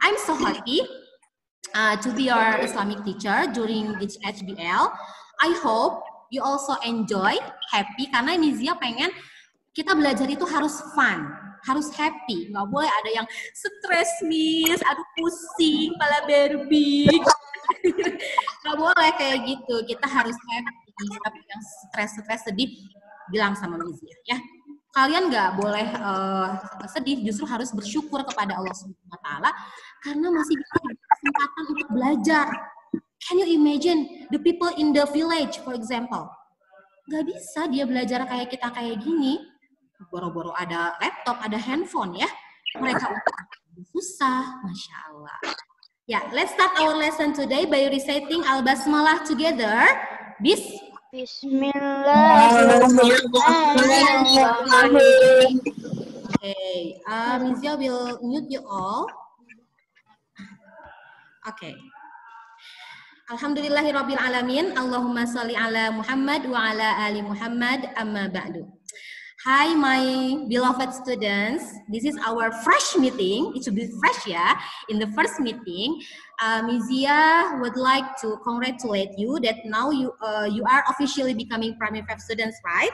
I'm so happy to be your Islamic teacher during this HBL. I hope you also enjoy, happy, karena Mizia pengen kita belajar itu harus fun, harus happy. Nggak boleh ada yang stres, Miss, aduh pusing, kepala Barbie. Nggak boleh kayak gitu, kita harus happy. Tapi yang stres, sedih, bilang sama Mizia ya. Kalian nggak boleh sedih, justru harus bersyukur kepada Allah Subhanahu Wa Taala karena masih diberi kesempatan untuk belajar. Can you imagine the people in the village, for example? Nggak bisa dia belajar kayak kita kayak gini. Boro-boro ada laptop, ada handphone ya. Mereka susah, Masya Allah. Ya, let's start our lesson today by reciting Al-Basmalah together. Bismillahirrahmanirrahim. Okay, Mizia will mute you all. Okay. Alhamdulillahirabbil alamin. Allahumma shalli ala Muhammad wa ala ali Muhammad, amma ba'du. Hi my beloved students. This is our fresh meeting. It should be fresh ya. In the first meeting, Mizia would like to congratulate you that now you are officially becoming primary 5 students, right?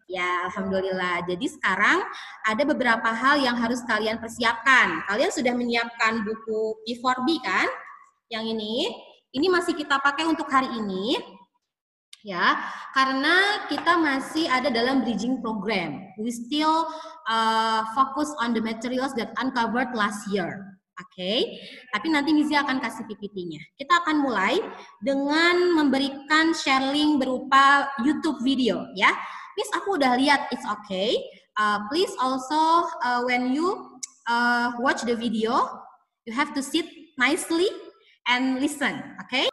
Ya, alhamdulillah. Jadi sekarang ada beberapa hal yang harus kalian persiapkan. Kalian sudah menyiapkan buku P4B kan? Yang ini masih kita pakai untuk hari ini. Ya, karena kita masih ada dalam bridging program. We still focus on the materials that uncovered last year. Oke, tapi nanti Mizia akan kasih PPT-nya. Kita akan mulai dengan memberikan sharing berupa YouTube video ya. Miss, aku udah lihat, it's okay. Please also when you watch the video, you have to sit nicely and listen, okay?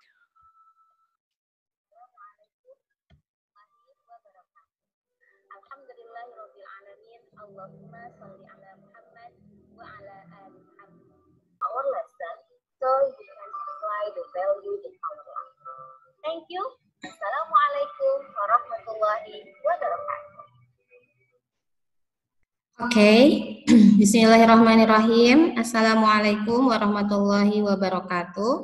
Allahumma sholli ala Muhammad wa ala ali Muhammad. Our lesson, so you can apply the value in our life. Thank you. Assalamualaikum warahmatullahi wabarakatuh. Okay. Bismillahirrahmanirrahim. Assalamualaikum warahmatullahi wabarakatuh.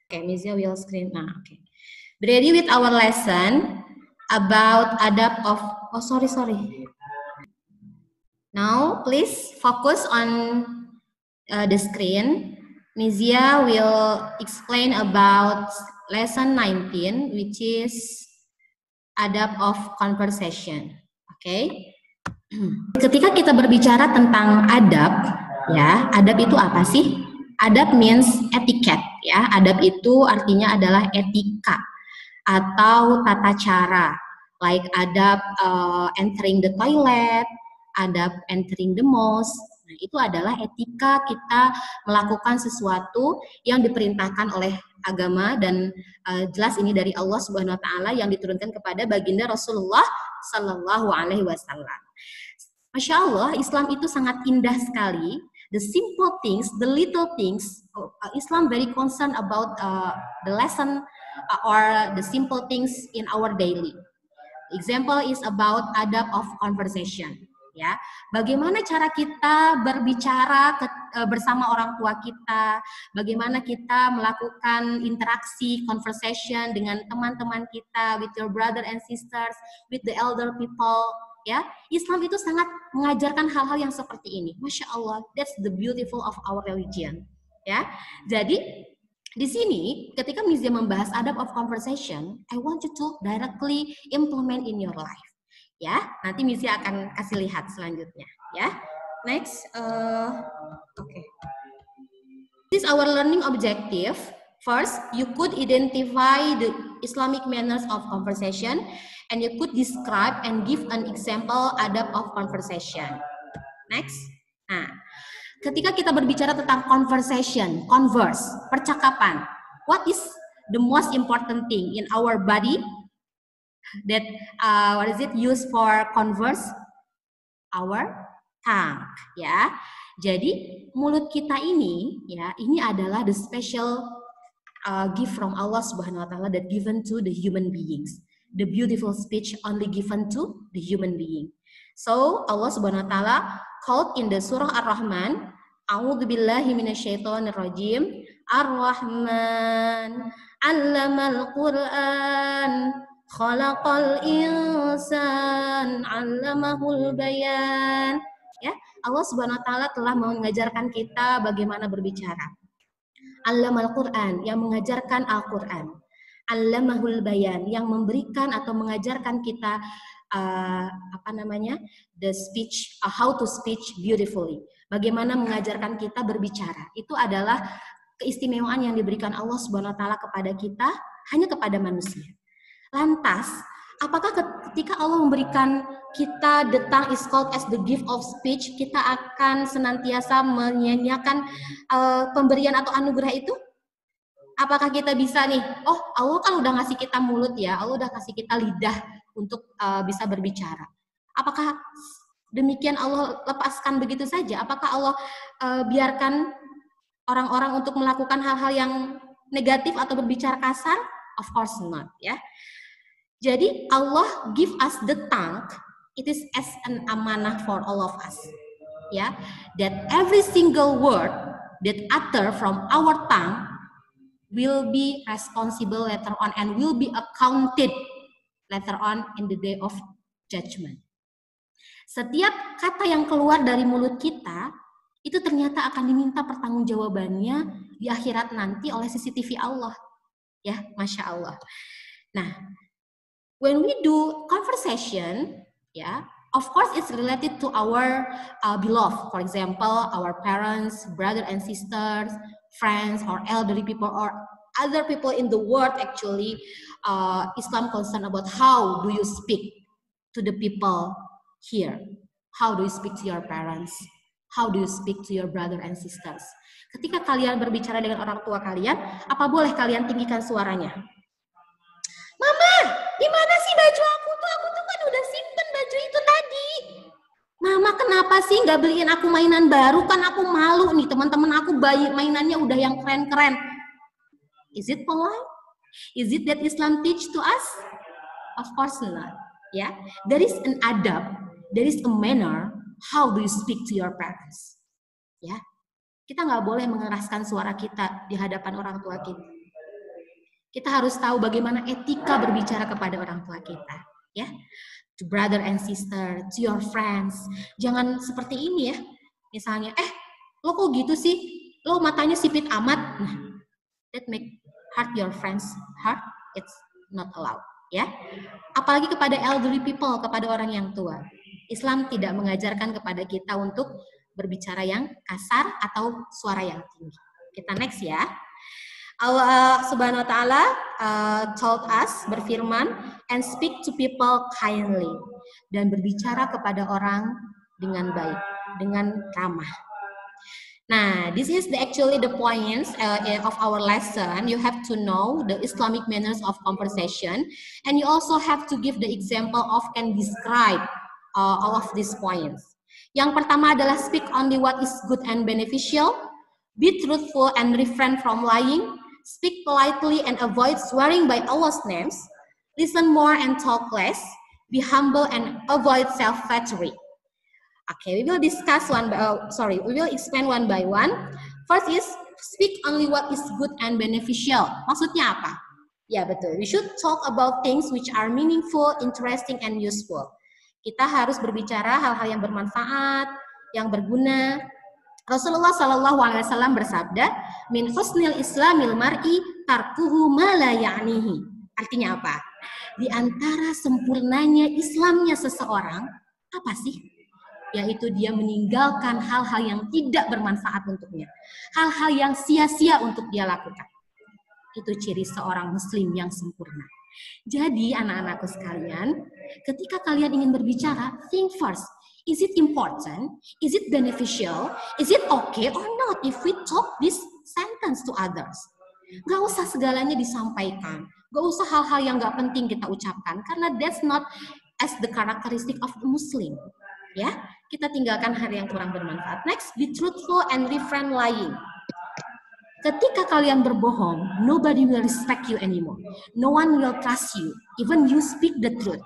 Okay, Mizia will screen now. Okay. Ready with our lesson about adab of sorry. Now, please focus on the screen. Mizia will explain about lesson 19, which is adab of conversation. Okay? Ketika kita berbicara tentang adab, ya, adab itu apa sih? Adab means etiquette, ya. Adab itu artinya adalah etika atau tata cara, like adab entering the toilet, adab entering the mosque. Nah, itu adalah etika kita melakukan sesuatu yang diperintahkan oleh agama dan jelas ini dari Allah Subhanahu wa taala yang diturunkan kepada baginda Rasulullah sallallahu alaihi wasallam. Masya Allah, Islam itu sangat indah sekali. The simple things, the little things, Islam very concerned about the lesson or the simple things in our daily. Example is about adab of conversation. Ya, bagaimana cara kita berbicara bersama orang tua kita, bagaimana kita melakukan interaksi, conversation dengan teman-teman kita, with your brother and sisters, with the elder people, ya. Islam itu sangat mengajarkan hal-hal yang seperti ini. Masya Allah, that's the beautiful of our religion, ya. Jadi di sini ketika Mizia membahas adab of conversation, I want you to directly implement in your life. Ya, nanti Mizia akan kasih lihat selanjutnya, ya. Next, okay. This is our learning objective. First, you could identify the Islamic manners of conversation, and you could describe and give an example adab of conversation. Next, nah, ketika kita berbicara tentang conversation, converse, percakapan, what is the most important thing in our body? That what is it used for converse? Our tongue, ya. Jadi mulut kita ini, ya, ini adalah the special gift from Allah Subhanahu wa taala that given to the human beings. The beautiful speech only given to the human being. So Allah Subhanahu wa taala called in the Surah Ar-Rahman A'udzu billahi minasyaitonir rajim. Ar-Rahman 'allamal Qur'an, khalaqal insan 'allamahul bayan. Ya, Allah Subhanahu wa taala telah mengajarkan kita bagaimana berbicara. 'Allamal Qur'an, yang mengajarkan Al-Qur'an. 'Allamahul bayan, yang memberikan atau mengajarkan kita the speech, how to speech beautifully. Bagaimana mengajarkan kita berbicara. Itu adalah keistimewaan yang diberikan Allah Subhanahu wa taala kepada kita, hanya kepada manusia. Lantas, apakah ketika Allah memberikan kita the tongue is called as the gift of speech, kita akan senantiasa menyanyiakan pemberian atau anugerah itu? Apakah kita bisa nih, oh Allah kan udah ngasih kita mulut ya, Allah udah kasih kita lidah untuk bisa berbicara. Apakah demikian Allah lepaskan begitu saja? Apakah Allah biarkan orang-orang untuk melakukan hal-hal yang negatif atau berbicara kasar? Of course not, ya. Jadi Allah give us the tongue, it is as an amanah for all of us, ya. That every single word that utter from our tongue will be responsible later on and will be accounted later on in the day of judgment. Setiap kata yang keluar dari mulut kita itu ternyata akan diminta pertanggungjawabannya di akhirat nanti oleh CCTV Allah. Ya, Masya Allah. Nah, when we do conversation, ya, of course it's related to our beloved. For example, our parents, brother and sisters, friends, or elderly people, or other people in the world. Actually, Islam concerned about how do you speak to the people here. How do you speak to your parents? How do you speak to your brother and sisters? Ketika kalian berbicara dengan orang tua kalian, apa boleh kalian tinggikan suaranya? Mama, di mana sih baju aku tuh? Aku tuh kan udah simpen baju itu tadi. Mama, kenapa sih nggak beliin aku mainan baru? Kan aku malu nih, teman-teman aku bayi mainannya udah yang keren-keren. Is it polite? Is it that Islam teach to us? Of course not. Ya, there is an adab, there is a manner. How do you speak to your parents? Ya, kita nggak boleh mengeraskan suara kita di hadapan orang tua kita. Kita harus tahu bagaimana etika berbicara kepada orang tua kita, ya. To brother and sister, to your friends. Jangan seperti ini ya. Misalnya, lo kok gitu sih? Lo matanya sipit amat. Nah, that make hurt your friends heart. It's not allowed, ya. Apalagi kepada elderly people, kepada orang yang tua. Islam tidak mengajarkan kepada kita untuk berbicara yang kasar atau suara yang tinggi. Kita next ya. Allah Subhanahu wa taala told us, berfirman, and speak to people kindly, dan berbicara kepada orang dengan baik, dengan ramah. Nah, this is actually the points of our lesson. You have to know the Islamic manners of conversation, and you also have to give the example of and describe all of these points. Yang pertama adalah speak only what is good and beneficial, be truthful and refrain from lying, speak politely and avoid swearing by Allah's names, listen more and talk less, be humble and avoid self-flattery. Okay, we will discuss we will explain one by one. First is speak only what is good and beneficial. Maksudnya apa? Ya betul, we should talk about things which are meaningful, interesting and useful. Kita harus berbicara hal-hal yang bermanfaat, yang berguna. Rasulullah SAW bersabda, min husnil islamil mar'i tarkuhu ma la ya'nihi. Artinya apa? Di antara sempurnanya Islamnya seseorang, apa sih? Yaitu dia meninggalkan hal-hal yang tidak bermanfaat untuknya. Hal-hal yang sia-sia untuk dia lakukan. Itu ciri seorang muslim yang sempurna. Jadi anak-anakku sekalian, ketika kalian ingin berbicara, think first. Is it important? Is it beneficial? Is it okay or not if we talk this sentence to others? Gak usah segalanya disampaikan. Gak usah hal-hal yang gak penting kita ucapkan. Karena that's not as the characteristic of the Muslim. Ya, kita tinggalkan hal yang kurang bermanfaat. Next, be truthful and refrain lying. Ketika kalian berbohong, nobody will respect you anymore. No one will trust you, even you speak the truth.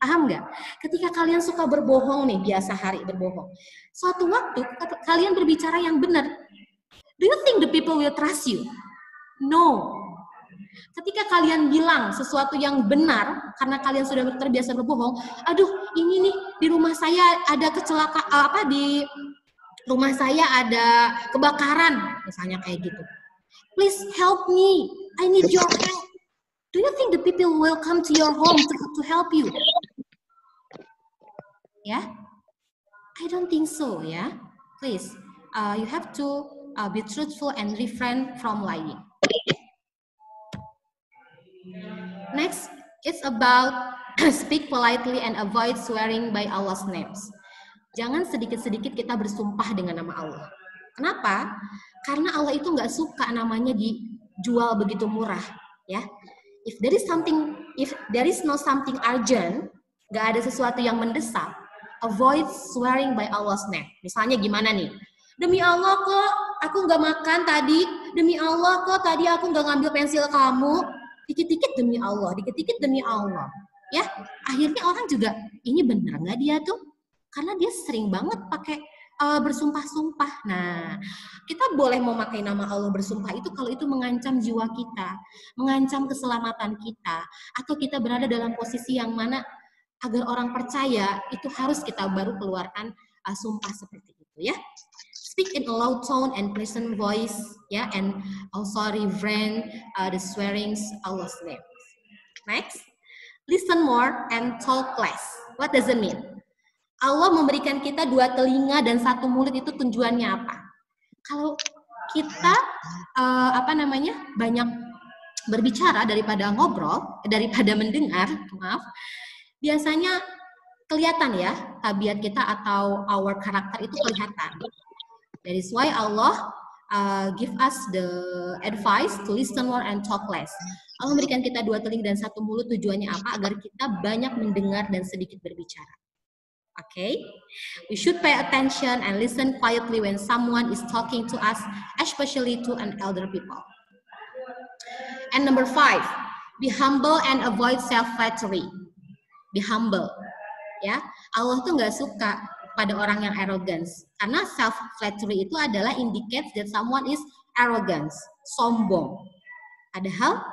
Paham nggak? Ketika kalian suka berbohong nih, biasa hari berbohong. Suatu waktu kalian berbicara yang benar. Do you think the people will trust you? No. Ketika kalian bilang sesuatu yang benar, karena kalian sudah terbiasa berbohong, aduh ini nih di rumah saya ada kecelakaan, di rumah saya ada kebakaran, misalnya kayak gitu. Please help me, I need your help. Do you think the people will come to your home to help you? Yeah, I don't think so. Yeah, please, you have to be truthful and refrain from lying. Next, it's about speak politely and avoid swearing by Allah's names. Jangan sedikit-sedikit kita bersumpah dengan nama Allah. Kenapa? Karena Allah itu nggak suka namanya dijual begitu murah, ya. If there is no something urgent, nggak ada sesuatu yang mendesak, avoid swearing by Allah's name. Misalnya gimana nih? Demi Allah kok aku nggak makan tadi. Demi Allah kok tadi aku nggak ngambil pensil kamu. Dikit-dikit demi Allah, dikit-dikit demi Allah. Ya, akhirnya orang juga ini bener nggak dia tuh? Karena dia sering banget pakai bersumpah-sumpah. Nah, kita boleh memakai nama Allah bersumpah itu kalau itu mengancam jiwa kita, mengancam keselamatan kita, atau kita berada dalam posisi yang mana agar orang percaya itu harus kita baru keluarkan sumpah seperti itu, ya. Speak in a loud tone and pleasant voice, ya, and also refrain the swearings Allah's name. Next, listen more and talk less. What does it mean? Allah memberikan kita 2 telinga dan 1 mulut itu tujuannya apa? Kalau kita banyak berbicara daripada ngobrol, daripada mendengar, maaf, biasanya kelihatan ya tabiat kita atau our karakter itu kelihatan. That is why Allah give us the advice to listen more and talk less. Allah memberikan kita 2 telinga dan 1 mulut tujuannya apa? Agar kita banyak mendengar dan sedikit berbicara. Okay, we should pay attention and listen quietly when someone is talking to us, especially to an elder people. And number 5, be humble and avoid self-flattery. Be humble, ya. Allah tuh nggak suka pada orang yang arrogance, karena self-flattery itu adalah indicates that someone is arrogant, sombong. Padahal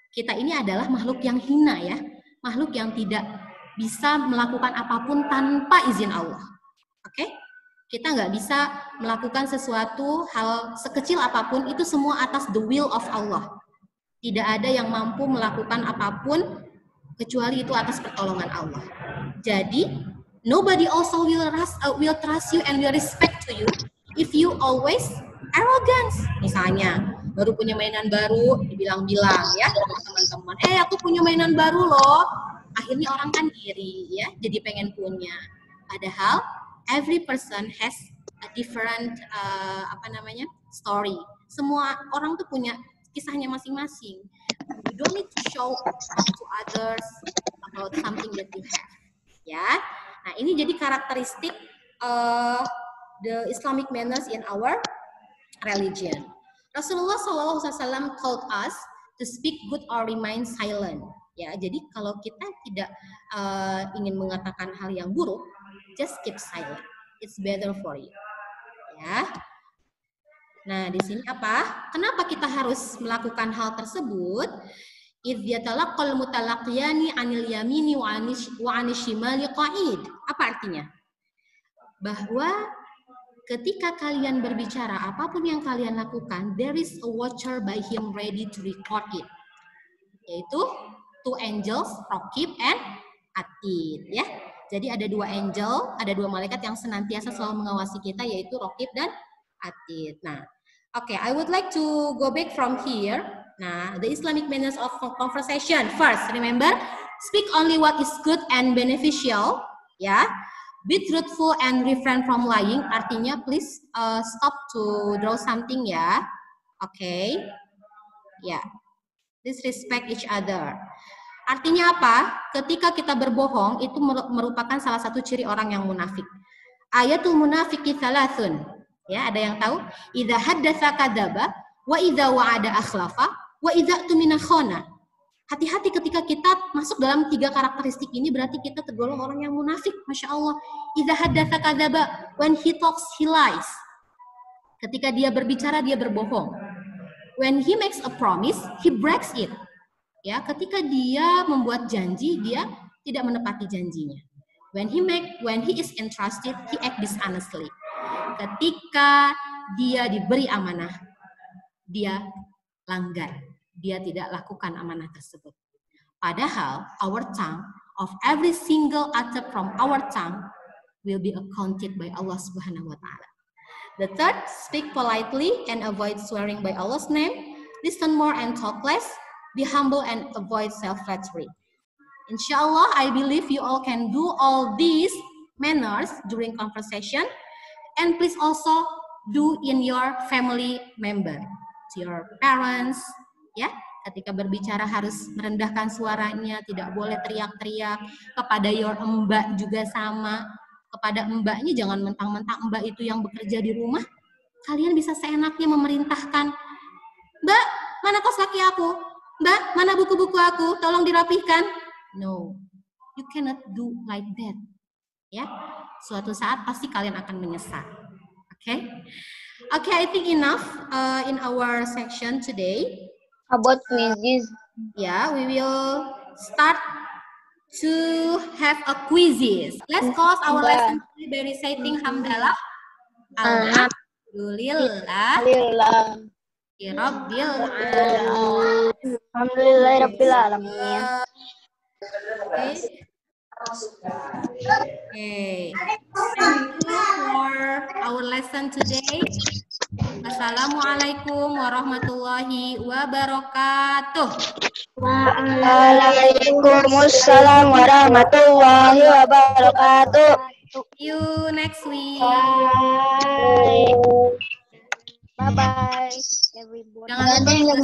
kita ini adalah makhluk yang hina, ya, makhluk yang tidak bisa melakukan apapun tanpa izin Allah. Oke? Kita nggak bisa melakukan sesuatu hal sekecil apapun, itu semua atas the will of Allah. Tidak ada yang mampu melakukan apapun kecuali itu atas pertolongan Allah. Jadi, nobody also will trust you and will respect to you if you always arrogant. Misalnya, baru punya mainan baru, dibilang-bilang ya teman-teman, aku punya mainan baru loh. Akhirnya orang kan iri, ya, jadi pengen punya. Padahal every person has a different story. Semua orang tuh punya kisahnya masing-masing. You don't need to show to others about something that you have. Ya, nah ini jadi karakteristik the Islamic manners in our religion. Rasulullah SAW told us to speak good or remain silent. Ya, jadi kalau kita tidak ingin mengatakan hal yang buruk, just keep silent. It's better for you. Ya. Nah, di sini apa? Kenapa kita harus melakukan hal tersebut? Idh yatalaqqal mutalaqiyani 'anil yamini wa 'anil shimali qa'id. Apa artinya? Bahwa ketika kalian berbicara, apapun yang kalian lakukan, there is a watcher by him ready to record it. Yaitu 2 angels, Raqib and Atid, ya. Jadi ada 2 angel, ada 2 malaikat yang senantiasa selalu mengawasi kita, yaitu Raqib dan Atid. Nah, okay, I would like to go back from here. Nah, the Islamic manners of conversation. First, remember, speak only what is good and beneficial, ya. Be truthful and refrain from lying. Artinya, please stop to draw something, ya. Okay, ya. Please respect each other. Artinya apa? Ketika kita berbohong, itu merupakan salah satu ciri orang yang munafik. Ayatul munafiki thalathun. Ya, ada yang tahu? Idza haddatsa kadzaba, wa idza wa'ada akhlafa, wa idza tumina khana. Hati-hati ketika kita masuk dalam 3 karakteristik ini, berarti kita tergolong orang yang munafik. Masya Allah. Idza haddatsa kadzaba, when he talks he lies. Ketika dia berbicara dia berbohong. When he makes a promise, he breaks it. Ya, ketika dia membuat janji, dia tidak menepati janjinya. When he is entrusted, he act dishonestly. Ketika dia diberi amanah, dia langgar. Dia tidak lakukan amanah tersebut. Padahal our tongue, of every single utter from our tongue, will be accounted by Allah Subhanahu wa Ta'ala. The third, speak politely and avoid swearing by Allah's name. Listen more and talk less. Be humble and avoid self-flattery. Inshallah, I believe you all can do all these manners during conversation. And please also do in your family member, to your parents. Ya, ketika berbicara harus merendahkan suaranya, tidak boleh teriak-teriak. Kepada your mbak juga sama. Kepada mbaknya jangan mentang-mentang mbak itu yang bekerja di rumah. Kalian bisa seenaknya memerintahkan, Mbak, mana kaos kaki aku? Mbak, mana buku-buku aku? Tolong dirapihkan. No, you cannot do like that. Ya, suatu saat pasti kalian akan menyesal. Okay, I think enough in our section today. About quizzes. Yeah, we will start to have a quizzes. Let's close our lesson by reciting hamdalah. Alhamdulillah. Alhamdulillahirabbil alamin. Okay. Thank you for our lesson today. Assalamualaikum warahmatullahi wabarakatuh. Waalaikumsalam warahmatullahi wabarakatuh. See you next week. Bye bye everybody. Jangan lupa